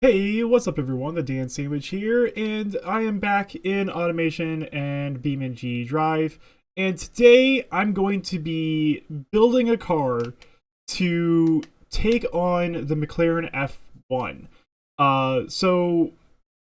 Hey, what's up everyone? The Dan Sandwich here, and I am back in automation and BeamNG.drive. And today I'm going to be building a car to take on the McLaren F1. So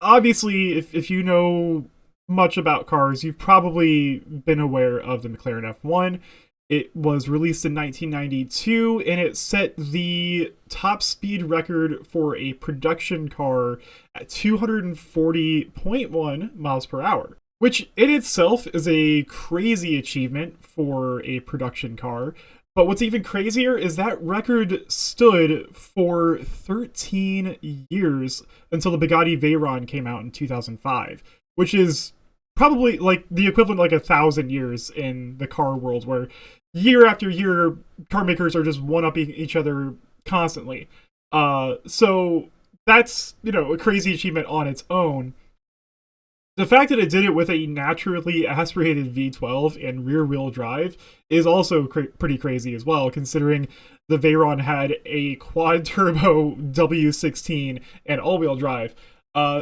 obviously, if you know much about cars, you've probably been aware of the McLaren F1. It was released in 1992 and it set the top speed record for a production car at 240.1 miles per hour, which in itself is a crazy achievement for a production car. But what's even crazier is that record stood for 13 years until the Bugatti Veyron came out in 2005, which is probably like the equivalent like 1,000 years in the car world, where year after year car makers are just one-upping each other constantly. So that's, a crazy achievement on its own. The fact that it did it with a naturally aspirated V12 and rear-wheel drive is also pretty crazy as well, considering the Veyron had a quad-turbo W16 and all-wheel drive.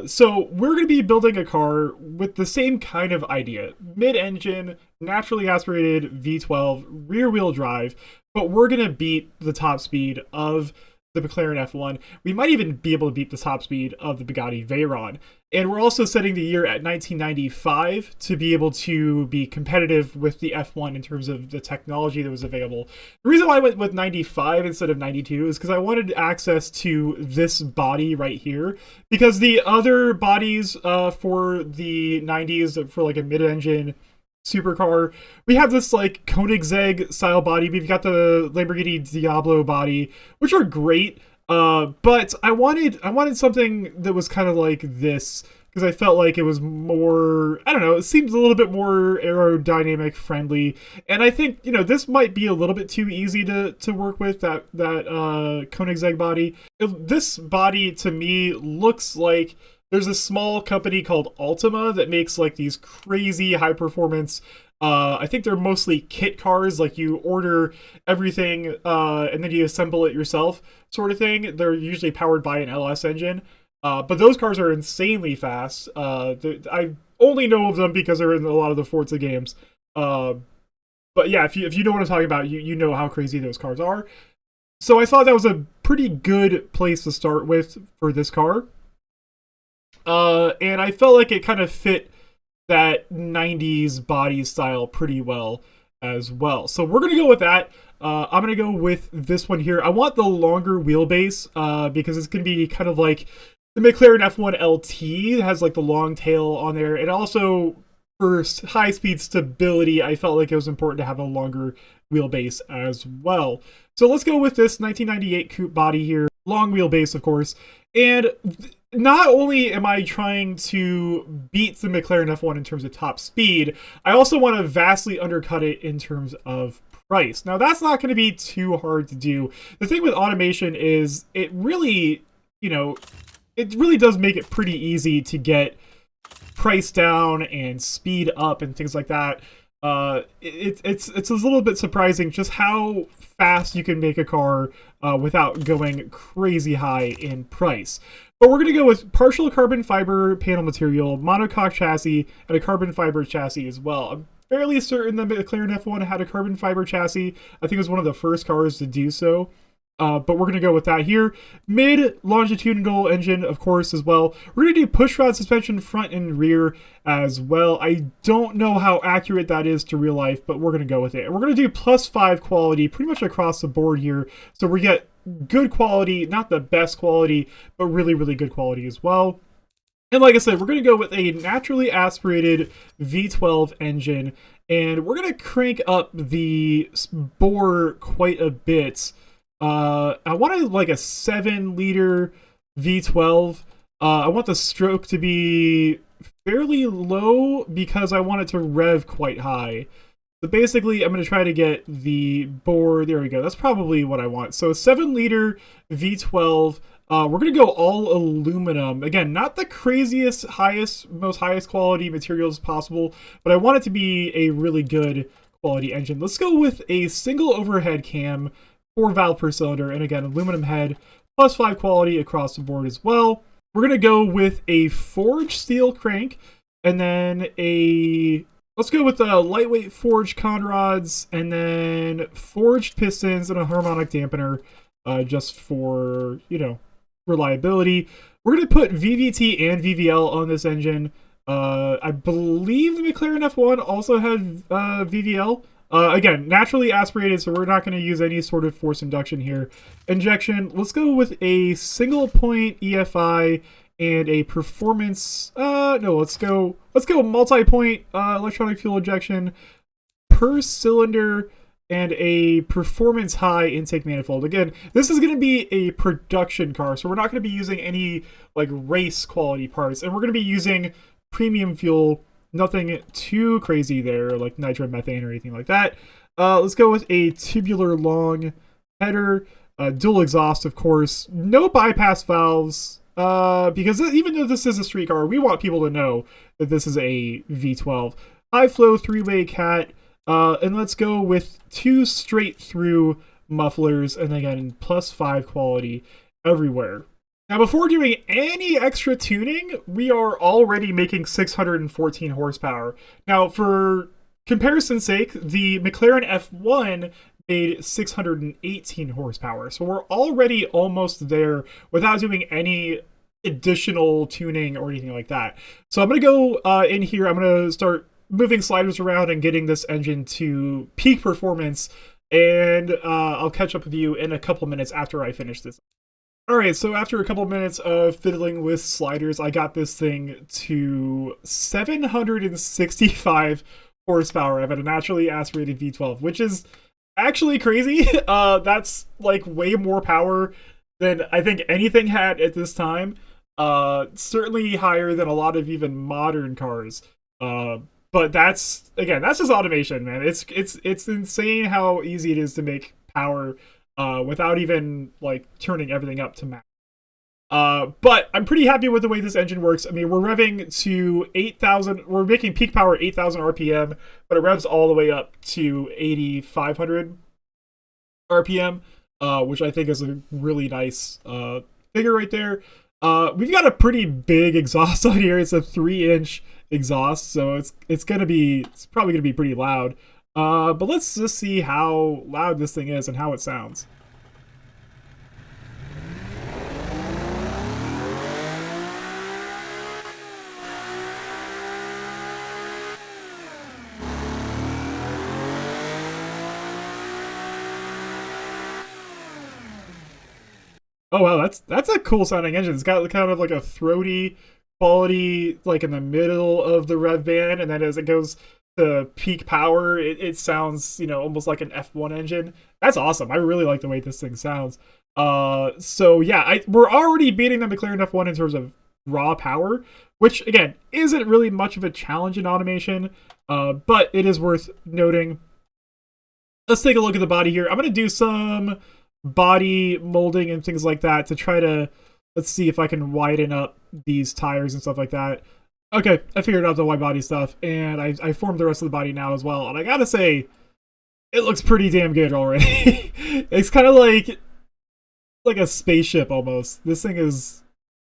So we're going to be building a car with the same kind of idea. Mid-engine, naturally aspirated V12, rear-wheel drive, but we're going to beat the top speed of the McLaren F1. We might even be able to beat the top speed of the Bugatti Veyron. And we're also setting the year at 1995 to be able to be competitive with the F1 in terms of the technology that was available. The reason why I went with 95 instead of 92 is because I wanted access to this body right here, because the other bodies for the 90s, for like a mid-engine supercar, we have this like Koenigsegg style body. We've got the Lamborghini Diablo body, which are great. But I wanted something that was kind of like this, because I felt like it was more, I don't know, it seems a little bit more aerodynamic friendly. And I think, this might be a little bit too easy to work with, that Koenigsegg body. This body to me looks like there's a small company called Ultima that makes like these crazy high performance, I think they're mostly kit cars, like you order everything and then you assemble it yourself sort of thing. They're usually powered by an LS engine, but those cars are insanely fast. I only know of them because they're in a lot of the Forza games. But yeah, if you know what I'm talking about, you know how crazy those cars are. So I thought that was a pretty good place to start with for this car. And I felt like it kind of fit that 90s body style pretty well as well. So we're going to go with that. I'm going to go with this one here. I want the longer wheelbase because it's going to be kind of like the McLaren F1 LT. It has like the long tail on there. And also for high-speed stability, I felt like it was important to have a longer wheelbase as well. So let's go with this 1998 coupe body here. Long wheelbase, of course. And not only am I trying to beat the McLaren F1 in terms of top speed, I also want to vastly undercut it in terms of price. Now, that's not going to be too hard to do. The thing with automation is it really does make it pretty easy to get price down and speed up and things like that. It's a little bit surprising just how fast you can make a car without going crazy high in price. But we're going to go with partial carbon fiber panel material, monocoque chassis, and a carbon fiber chassis as well. I'm fairly certain the McLaren F1 had a carbon fiber chassis. I think it was one of the first cars to do so. But we're going to go with that here. Mid-longitudinal engine, of course, as well. We're going to do pushrod suspension front and rear as well. I don't know how accurate that is to real life, but we're going to go with it. And we're going to do +5 quality pretty much across the board here. So we get good quality, not the best quality, but really, really good quality as well. And like I said, we're going to go with a naturally aspirated V12 engine. And we're going to crank up the bore quite a bit. I wanted like a 7-liter V12. I want the stroke to be fairly low because I want it to rev quite high. So basically, I'm going to try to get the bore. There we go. That's probably what I want. So 7-liter V12. We're going to go all aluminum. Again, not the craziest, most highest quality materials possible, but I want it to be a really good quality engine. Let's go with a single overhead cam, 4 valve per cylinder, and again, aluminum head, +5 quality across the board as well. We're going to go with a forged steel crank, and then let's go with the lightweight forged conrods, and then forged pistons and a harmonic dampener, just for, reliability. We're going to put VVT and VVL on this engine. I believe the McLaren F1 also had VVL. Again, naturally aspirated, so we're not going to use any sort of force induction here. Injection, let's go with a single point EFI and a performance, let's go multi-point electronic fuel injection per cylinder and a performance high intake manifold. Again, this is going to be a production car, so we're not going to be using any like race quality parts, and we're going to be using premium fuel. Nothing too crazy there, like nitromethane or anything like that. Let's go with a tubular long header, dual exhaust, of course. No bypass valves, because even though this is a street car, we want people to know that this is a V12. High flow 3-way cat, and let's go with 2 straight through mufflers, and again, +5 quality everywhere. Now, before doing any extra tuning, we are already making 614 horsepower. Now, for comparison's sake, the McLaren F1 made 618 horsepower. So we're already almost there without doing any additional tuning or anything like that. So I'm going to go in here. I'm going to start moving sliders around and getting this engine to peak performance. And I'll catch up with you in a couple minutes after I finish this. Alright, so after a couple minutes of fiddling with sliders, I got this thing to 765 horsepower. I've had a naturally aspirated V12, which is actually crazy. That's like way more power than I think anything had at this time. Certainly higher than a lot of even modern cars. But that's just automation, man. It's insane how easy it is to make power without even like turning everything up to max. But I'm pretty happy with the way this engine works. I mean, we're revving to 8,000. We're making peak power 8,000 RPM, but it revs all the way up to 8,500 RPM, which I think is a really nice figure right there. We've got a pretty big exhaust on here. It's a 3-inch exhaust, so it's probably gonna be pretty loud. But let's just see how loud this thing is and how it sounds. Oh wow, that's a cool sounding engine. It's got kind of like a throaty quality like in the middle of the rev band, and then as it goes to peak power, it sounds, almost like an F1 engine. That's awesome. I really like the way this thing sounds. So yeah, we're already beating the McLaren F1 in terms of raw power, which again isn't really much of a challenge in automation, but it is worth noting. Let's take a look at the body here. I'm going to do some body molding and things like that to try to, let's see if I can widen up these tires and stuff like that. Okay, I figured out the wide body stuff, and I formed the rest of the body now as well. And I gotta say, it looks pretty damn good already. It's kind of like a spaceship almost. This thing is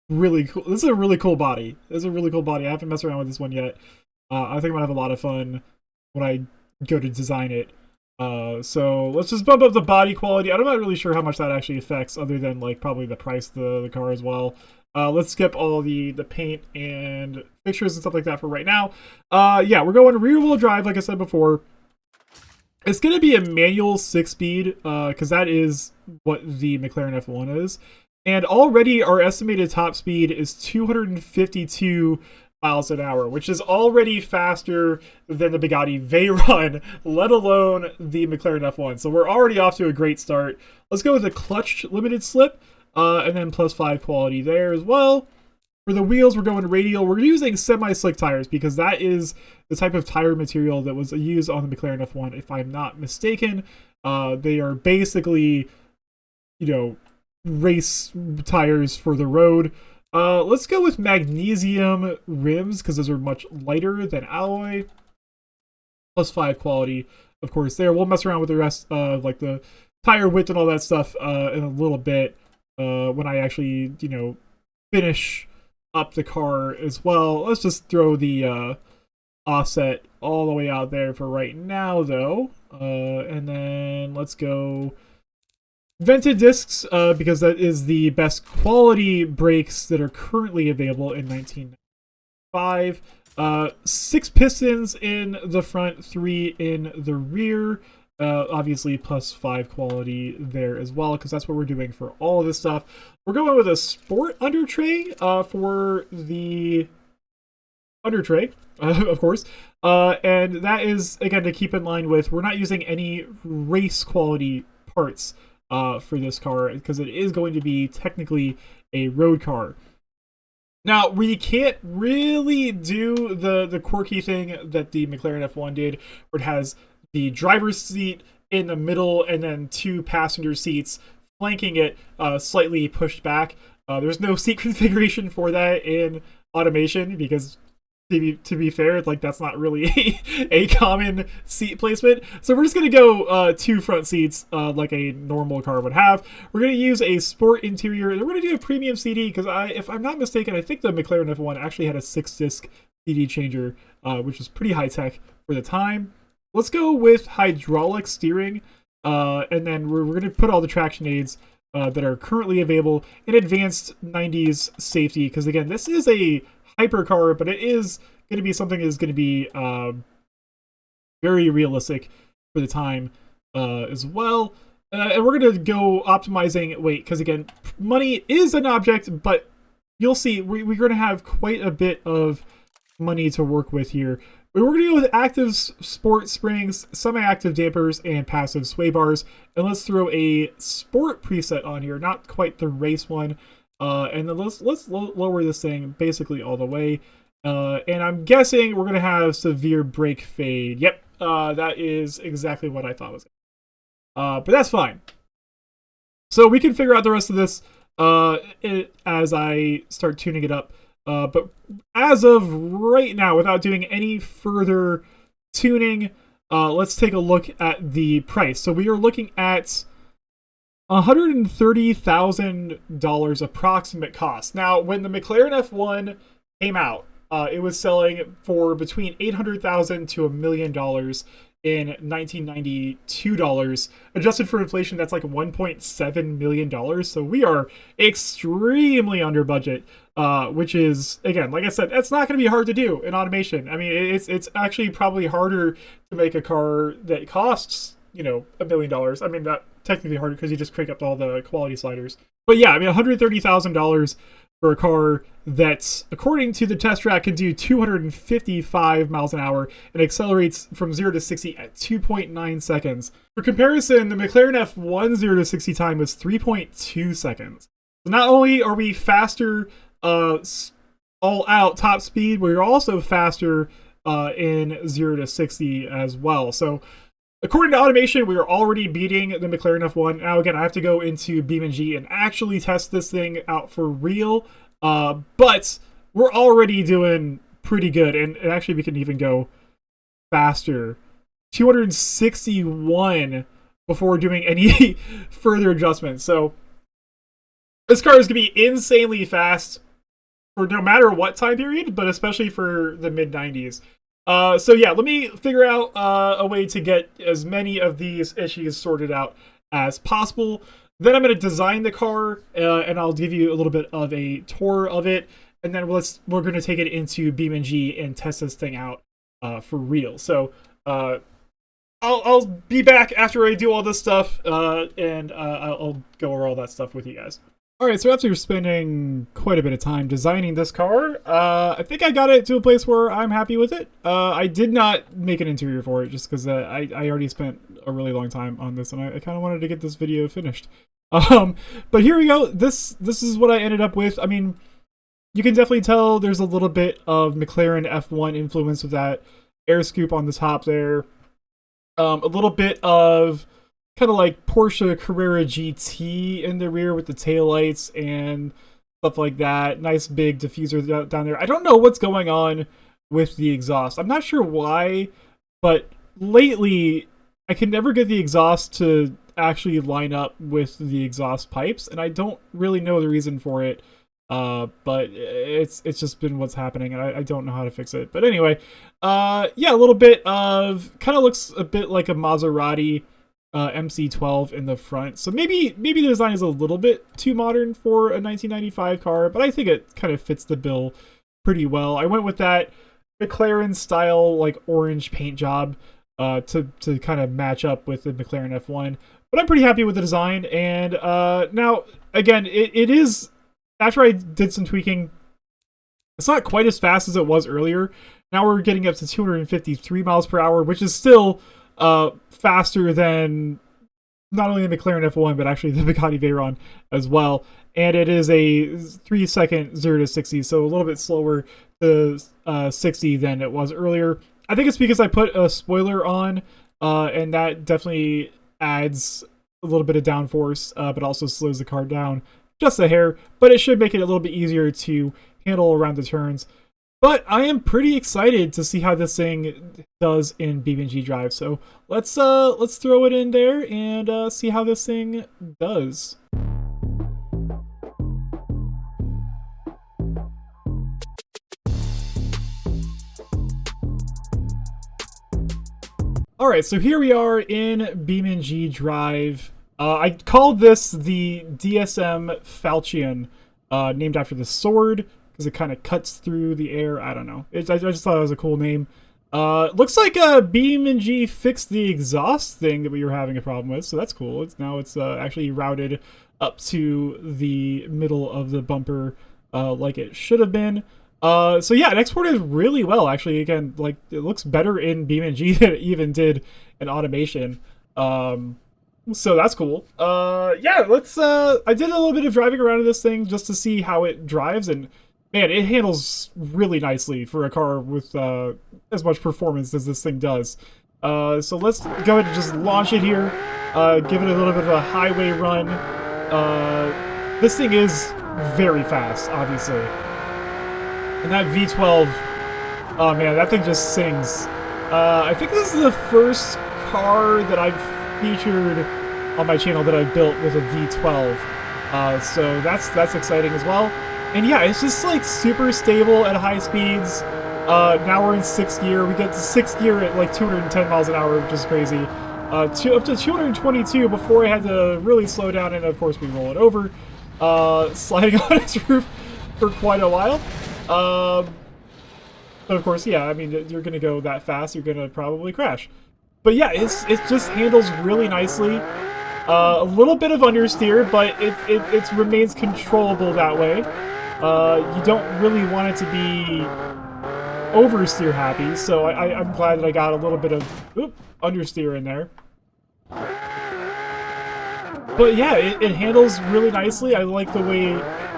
really cool. This is a really cool body. I haven't messed around with this one yet. I think I'm gonna have a lot of fun when I go to design it. So let's just bump up the body quality. I'm not really sure how much that actually affects, other than like probably the price of the car as well. Let's skip all the paint and fixtures and stuff like that for right now. Yeah, we're going rear-wheel drive, like I said before. It's going to be a manual 6-speed, because that is what the McLaren F1 is. And already our estimated top speed is 252 miles an hour, which is already faster than the Bugatti Veyron, let alone the McLaren F1. So we're already off to a great start. Let's go with a clutch limited slip. And then +5 quality there as well. For the wheels, we're going radial. We're using semi-slick tires because that is the type of tire material that was used on the McLaren F1, if I'm not mistaken. They are basically, race tires for the road. Let's go with magnesium rims because those are much lighter than alloy. +5 quality, of course, there. We'll mess around with the rest of like the tire width and all that stuff in a little bit. When I actually, finish up the car as well. Let's just throw the offset all the way out there for right now, though. And then let's go vented discs, because that is the best quality brakes that are currently available in 1995. 6 pistons in the front, 3 in the rear. Obviously plus 5 quality there as well, because that's what we're doing for all of this stuff. We're going with a sport under tray for the under tray, of course. And that is, again, to keep in line with, we're not using any race quality parts for this car, because it is going to be technically a road car. Now, we can't really do the quirky thing that the McLaren F1 did, where it has the driver's seat in the middle and then 2 passenger seats flanking it, slightly pushed back. There's no seat configuration for that in automation, because to be fair, like, that's not really a common seat placement. So we're just going to go 2 front seats like a normal car would have. We're going to use a sport interior. We're going to do a premium CD, because if I'm not mistaken, I think the McLaren F1 actually had a 6-disc CD changer, which is pretty high-tech for the time. Let's go with hydraulic steering, and then we're going to put all the traction aids that are currently available in advanced 90s safety, because, again, this is a hypercar, but it is going to be something that is going to be very realistic for the time as well. And we're going to go optimizing weight, because, again, money is an object, but you'll see we're going to have quite a bit of money to work with here. We're going to go with active sport springs, semi-active dampers, and passive sway bars. And let's throw a sport preset on here, not quite the race one. And then let's lower this thing basically all the way. And I'm guessing we're going to have severe brake fade. Yep, that is exactly what I thought was. But that's fine. So we can figure out the rest of this as I start tuning it up. But as of right now, without doing any further tuning, let's take a look at the price. So we are looking at $130,000 approximate cost. Now, when the McLaren F1 came out, it was selling for between $800,000 to $1 million in 1992 dollars. Adjusted for inflation, that's like $1.7 million. So we are extremely under budget, which is, again, like I said, that's not going to be hard to do in automation. I mean, it's actually probably harder to make a car that costs, $1 million. I mean, not technically harder, because you just crank up all the quality sliders. But yeah, I mean, $130,000 for a car that, according to the test track, can do 255 miles an hour and accelerates from 0 to 60 at 2.9 seconds. For comparison, the McLaren F1 0 to 60 time was 3.2 seconds. So not only are we faster all out top speed, we're also faster in 0 to 60 as well. So according to automation, we are already beating the McLaren F1. Now, again, I have to go into BeamNG and actually test this thing out for real. But we're already doing pretty good. And actually, we can even go faster. 261 before doing any further adjustments. So this car is going to be insanely fast for no matter what time period, but especially for the mid-90s. So yeah, let me figure out a way to get as many of these issues sorted out as possible. Then I'm going to design the car, and I'll give you a little bit of a tour of it. And then we're going to take it into BeamNG and test this thing out for real. So I'll be back after I do all this stuff, and I'll go over all that stuff with you guys. Alright, so after spending quite a bit of time designing this car, I think I got it to a place where I'm happy with it. I did not make an interior for it, just because I already spent a really long time on this, and I kind of wanted to get this video finished. But here we go. This is what I ended up with. I mean, you can definitely tell there's a little bit of McLaren F1 influence with that air scoop on the top there. A little bit of kind of like Porsche Carrera GT in the rear with the taillights and stuff like that. Nice big diffuser down there. I don't know what's going on with the exhaust. I'm not sure why, but lately I can never get the exhaust to actually line up with the exhaust pipes, and I don't really know the reason for it. But it's just been what's happening, and I don't know how to fix it. But anyway, yeah, a little bit of, kind of looks a bit like a Maserati MC12 in the front. So maybe the design is a little bit too modern for a 1995 car, but I think it kind of fits the bill pretty well. I went with that McLaren style like orange paint job to kind of match up with the McLaren F1. But I'm pretty happy with the design. And now, again, it is, after I did some tweaking, it's not quite as fast as it was earlier. Now we're getting up to 253 miles per hour, which is still faster than not only the McLaren F1, but actually the Bugatti Veyron as well. And it is a 3-second 0 to 60, so a little bit slower to 60 than it was earlier. I think it's because I put a spoiler on, and that definitely adds a little bit of downforce, but also slows the car down just a hair. But it should make it a little bit easier to handle around the turns. But I am pretty excited to see how this thing does in BeamNG.drive. So let's throw it in there and see how this thing does. Alright, so here we are in BeamNG.drive. I called this the DSM Falchion, named after the sword, because it kind of cuts through the air. I don't know. I just thought it was a cool name. Looks like BeamNG fixed the exhaust thing that we were having a problem with, so that's cool. Now it's actually routed up to the middle of the bumper like it should have been. So yeah, it exported really well, actually. Again, like, it looks better in BeamNG than it even did in automation. So that's cool. Yeah, I did a little bit of driving around in this thing just to see how it drives, and man, it handles really nicely for a car with as much performance as this thing does. So let's go ahead and just launch it here, give it a little bit of a highway run. This thing is very fast, obviously. And that V12, oh man, that thing just sings. I think this is the first car that I've featured on my channel that I've built with a V12. So that's exciting as well. And yeah, it's just like super stable at high speeds. Now we're in 6th gear. We get to 6th gear at like 210 miles an hour, which is crazy. Up to 222 before I had to really slow down, and of course we roll it over, sliding on its roof for quite a while. But of course, yeah, I mean, you're gonna go that fast, you're gonna probably crash. But yeah, it just handles really nicely. A little bit of understeer, but it remains controllable that way. You don't really want it to be oversteer happy, so I'm glad that I got a little bit of understeer in there. But yeah, it handles really nicely. I like the way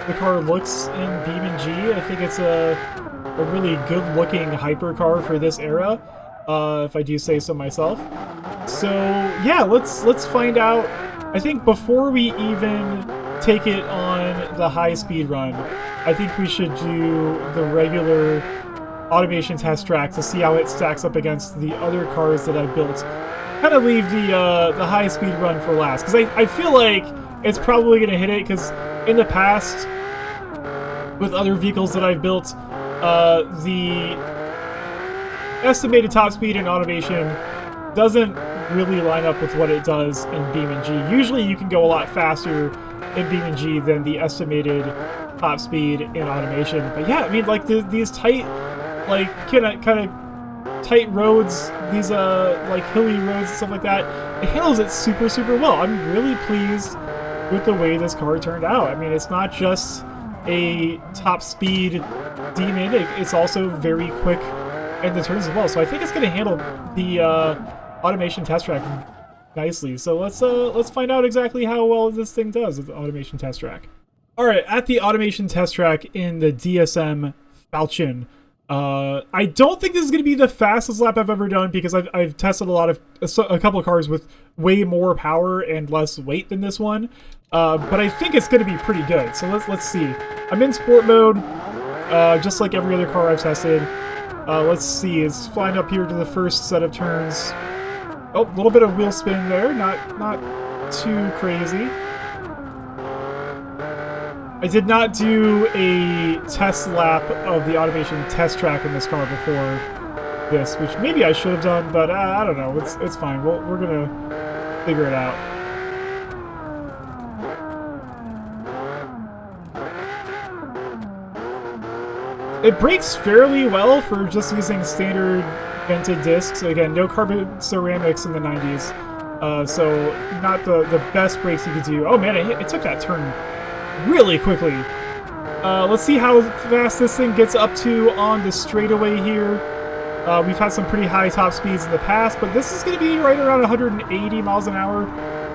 the car looks in BeamNG. I think it's a really good-looking hypercar for this era, if I do say so myself. So yeah, let's find out. I think before we even take it on the high-speed run, I think we should do the regular automation test track to see how it stacks up against the other cars that I've built. Kind of leave the high-speed run for last, because I feel like it's probably going to hit it, because in the past, with other vehicles that I've built, the estimated top speed in automation doesn't really line up with what it does in BeamNG. Usually you can go a lot faster in BeamNG than the estimated top speed in automation. But yeah, I mean, like, these tight, like, kind of tight roads, these like hilly roads and stuff like that, it handles it super well. I'm really pleased with the way this car turned out. I mean, it's not just a top speed demon, it's also very quick in the turns as well. So I think it's going to handle the automation test track nicely. So let's find out exactly how well this thing does with the automation test track. All right, at the automation test track in the DSM Falchion, I don't think this is going to be the fastest lap I've ever done, because I've tested a couple of cars with way more power and less weight than this one. But I think it's going to be pretty good. So let's see. I'm in sport mode, just like every other car I've tested. Let's see. It's flying up here to the first set of turns. Oh, a little bit of wheel spin there. Not too crazy. I did not do a test lap of the automation test track in this car before this, which maybe I should have done, but I don't know. It's fine. We're gonna figure it out. It brakes fairly well for just using standard vented discs. Again, no carbon ceramics in the 90s, so not the best brakes you could do. Oh man, it took that turn really quickly. Let's see how fast this thing gets up to on the straightaway here. We've had some pretty high top speeds in the past, but this is going to be right around 180 miles an hour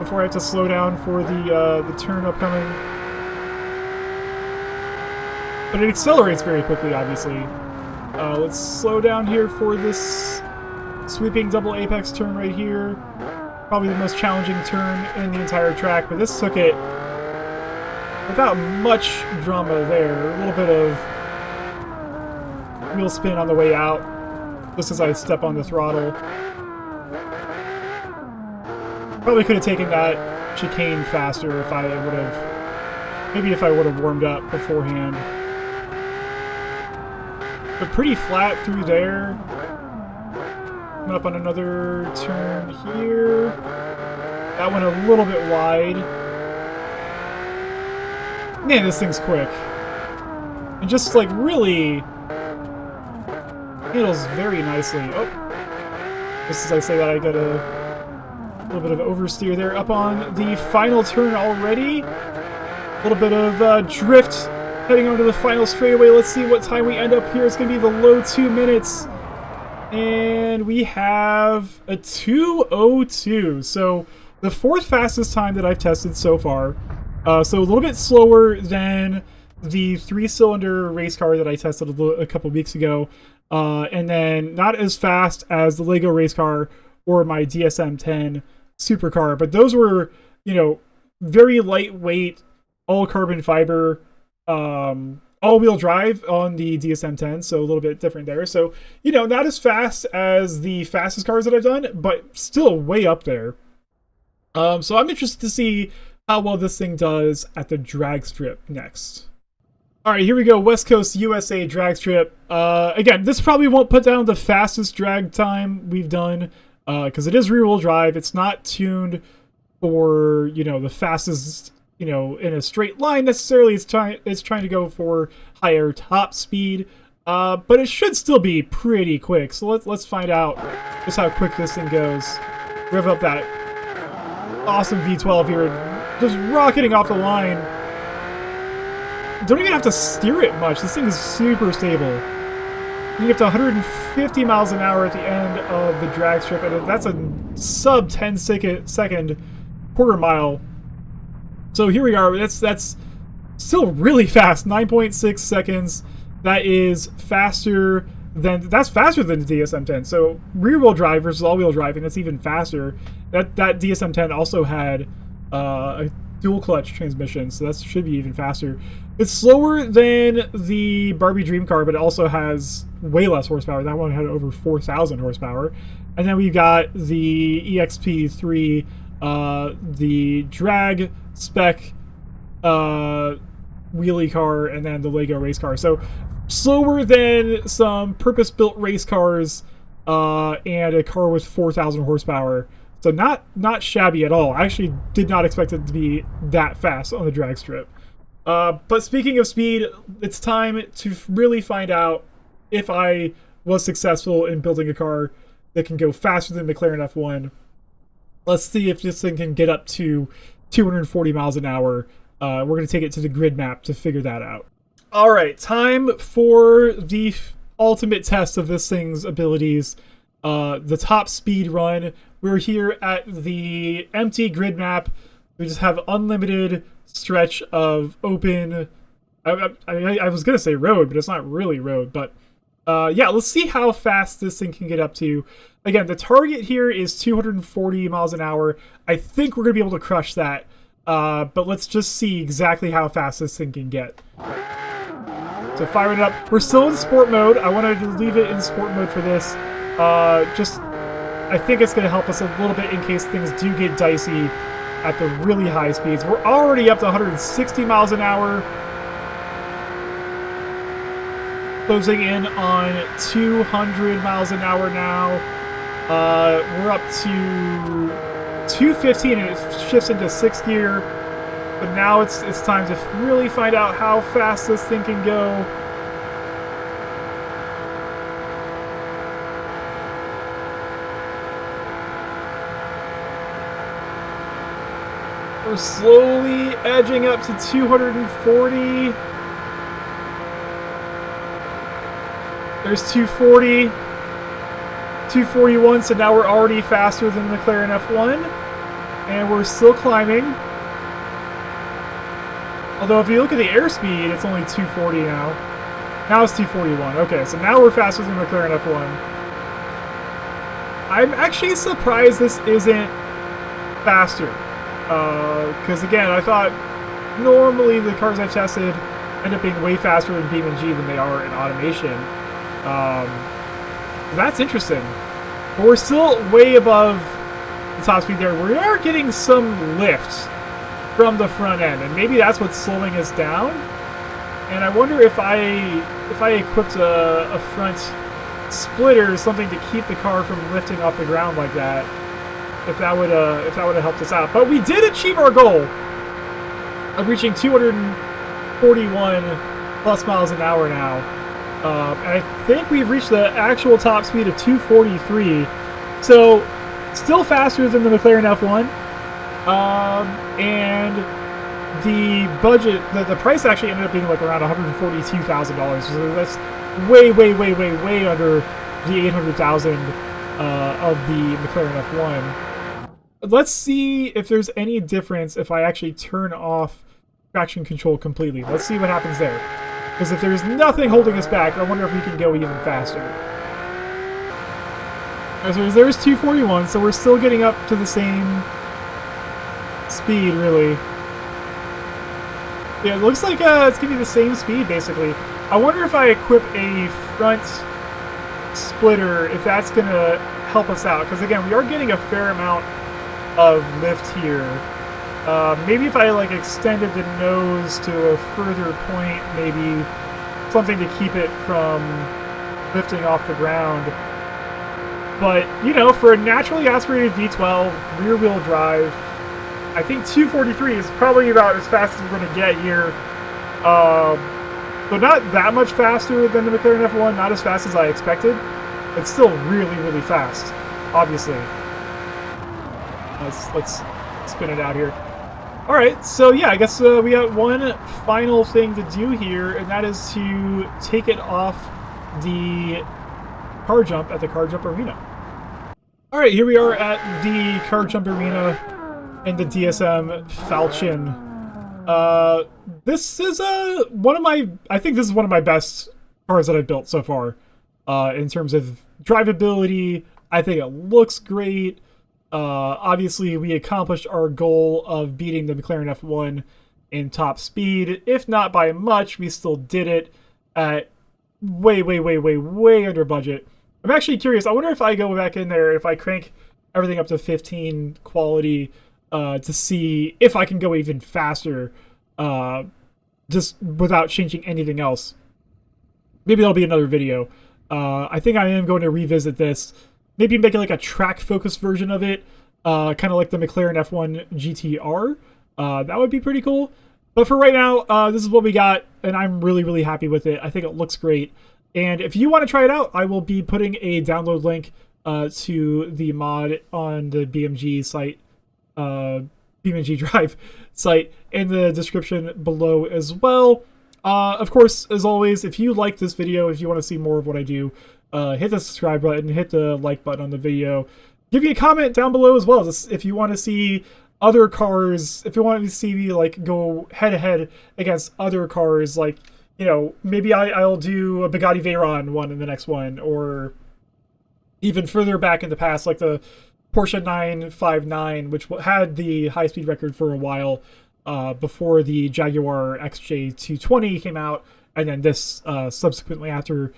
before I have to slow down for the turn upcoming. But it accelerates very quickly, obviously. Let's slow down here for this sweeping double apex turn right here. Probably the most challenging turn in the entire track, but this took it without much drama there. A little bit of wheel spin on the way out, just as I step on the throttle. Probably could have taken that chicane faster if I would have, maybe if I would have warmed up beforehand. But pretty flat through there. Coming up on another turn here. That went a little bit wide. Man, this thing's quick. And just like really handles very nicely. Oh, just as I say that, I got a little bit of oversteer there. Up on the final turn already. A little bit of drift heading onto the final straightaway. Let's see what time we end up here. It's going to be the low 2 minutes. And we have a 2:02. So the fourth fastest time that I've tested so far. So a little bit slower than the 3-cylinder race car that I tested a couple weeks ago. And then not as fast as the Lego race car or my DSM-10 Supercar. But those were, you know, very lightweight, all carbon fiber, all-wheel drive on the DSM-10, so a little bit different there. So, you know, not as fast as the fastest cars that I've done, but still way up there. So I'm interested to see how well this thing does at the drag strip next. All right, here we go. West Coast USA drag strip. Again, this probably won't put down the fastest drag time we've done, because it is rear-wheel drive. It's not tuned for, you know, the fastest, you know, in a straight line necessarily. It's trying to go for higher top speed, but it should still be pretty quick. So let's find out just how quick this thing goes. Rev up that awesome V12 here, just rocketing off the line. Don't even have to steer it much. This thing is super stable. You get to 150 miles an hour at the end of the drag strip, and that's a sub 10-second quarter mile. So here we are. That's still really fast. 9.6 seconds. That is faster than the DSM-10. So rear-wheel drive versus all-wheel drive, and it's even faster. That DSM-10 also had a dual clutch transmission, so that should be even faster. It's slower than the Barbie Dream Car, but it also has way less horsepower. That one had over 4,000 horsepower. And then we've got the EXP3, the drag spec wheelie car, and then the Lego race car. So slower than some purpose-built race cars and a car with 4,000 horsepower. So not shabby at all. I actually did not expect it to be that fast on the drag strip. But speaking of speed, it's time to really find out if I was successful in building a car that can go faster than McLaren F1. Let's see if this thing can get up to 240 miles an hour. We're going to take it to the grid map to figure that out. All right, time for the ultimate test of this thing's abilities. The top speed run. We're here at the empty grid map. We just have unlimited stretch of open. I was gonna say road, but it's not really road. But yeah, let's see how fast this thing can get up to. Again, the target here is 240 miles an hour. I think we're gonna be able to crush that. But let's just see exactly how fast this thing can get. So fire it up. We're still in sport mode. I wanted to leave it in sport mode for this. I think it's going to help us a little bit in case things do get dicey at the really high speeds. We're already up to 160 miles an hour. closing in on 200 miles an hour now. We're up to 215 and it shifts into 6th gear. But now it's time to really find out how fast this thing can go. We're slowly edging up to 240. There's 240. 241, so now we're already faster than the McLaren F1. And we're still climbing. Although if you look at the airspeed, it's only 240 now. Now it's 241. Okay, so now we're faster than the McLaren F1. I'm actually surprised this isn't faster. Because again, I thought normally the cars I've tested end up being way faster in BeamNG than they are in automation. That's interesting. But we're still way above the top speed there. We are getting some lift from the front end, and maybe that's what's slowing us down. And I wonder if I equipped a front splitter, something to keep the car from lifting off the ground like that, if that would have helped us out. But we did achieve our goal of reaching 241 plus miles an hour now. And I think we've reached the actual top speed of 243. So still faster than the McLaren F1. And the budget, the price actually ended up being like around $142,000. So that's way under the $800,000 of the McLaren F1. Let's see if there's any difference if I actually turn off traction control completely. Let's see what happens there. Because if there's nothing holding us back, I wonder if we can go even faster. So there's 241, so we're still getting up to the same speed, really. Yeah, it looks like it's going to be the same speed, basically. I wonder if I equip a front splitter, if that's going to help us out. Because, again, we are getting a fair amount of lift here. Maybe if I like extended the nose to a further point, maybe something to keep it from lifting off the ground. But, you know, for a naturally aspirated V12, rear-wheel drive, I think 243 is probably about as fast as we're going to get here. So not that much faster than the McLaren F1, not as fast as I expected. It's still really fast, obviously. Let's spin it out here. Alright, so yeah, I guess we got one final thing to do here, and that is to take it off the car jump at the car jump arena. Alright, here we are at the car jump arena in the DSM Falcon. This is I think this is one of my best cars that I've built so far. In terms of drivability, I think it looks great. Obviously, we accomplished our goal of beating the McLaren F1 in top speed. If not by much, we still did it at way under budget. I'm actually curious. I wonder if I go back in there, if I crank everything up to 15 quality, to see if I can go even faster, just without changing anything else. Maybe that'll be another video. I think I am going to revisit this. Maybe make it like a track-focused version of it, kind of like the McLaren F1 GTR. That would be pretty cool. But for right now, this is what we got, and I'm really happy with it. I think it looks great. And if you want to try it out, I will be putting a download link to the mod on the BeamNG site, BeamNG.drive site, in the description below as well. Of course, as always, if you like this video, if you want to see more of what I do, hit the subscribe button, hit the like button on the video. Give me a comment down below as well, just if you want to see other cars, if you want to see me like go head-to-head against other cars, like, you know, maybe I'll do a Bugatti Veyron one in the next one, or even further back in the past, like the Porsche 959, which had the high-speed record for a while, before the Jaguar XJ220 came out, and then this subsequently after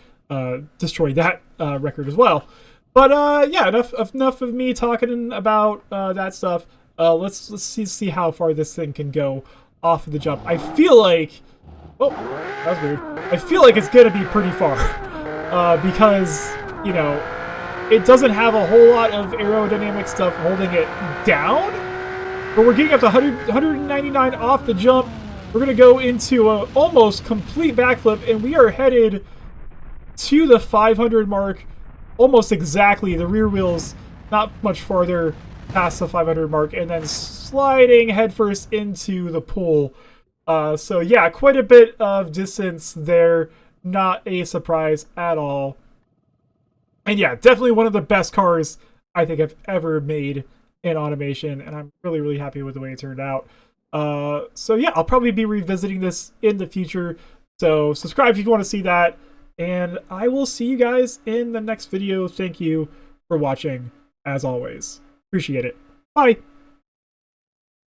destroyed that record as well. But yeah, enough of me talking about that stuff. Let's see how far this thing can go off of the jump. I feel like Oh, that was weird. I feel like it's gonna be pretty far because, you know, it doesn't have a whole lot of aerodynamic stuff holding it down, but we're getting up to 199 off the jump. We're gonna go into a almost complete backflip, and we are headed to the 500 mark almost exactly. The rear wheels not much farther past the 500 mark, and then sliding headfirst into the pool. So yeah, quite a bit of distance there. Not a surprise at all. And yeah, definitely one of the best cars I think I've ever made in automation, and I'm really, really happy with the way it turned out. So yeah, I'll probably be revisiting this in the future. So subscribe if you want to see that, and I will see you guys in the next video. Thank you for watching, as always. Appreciate it. Bye!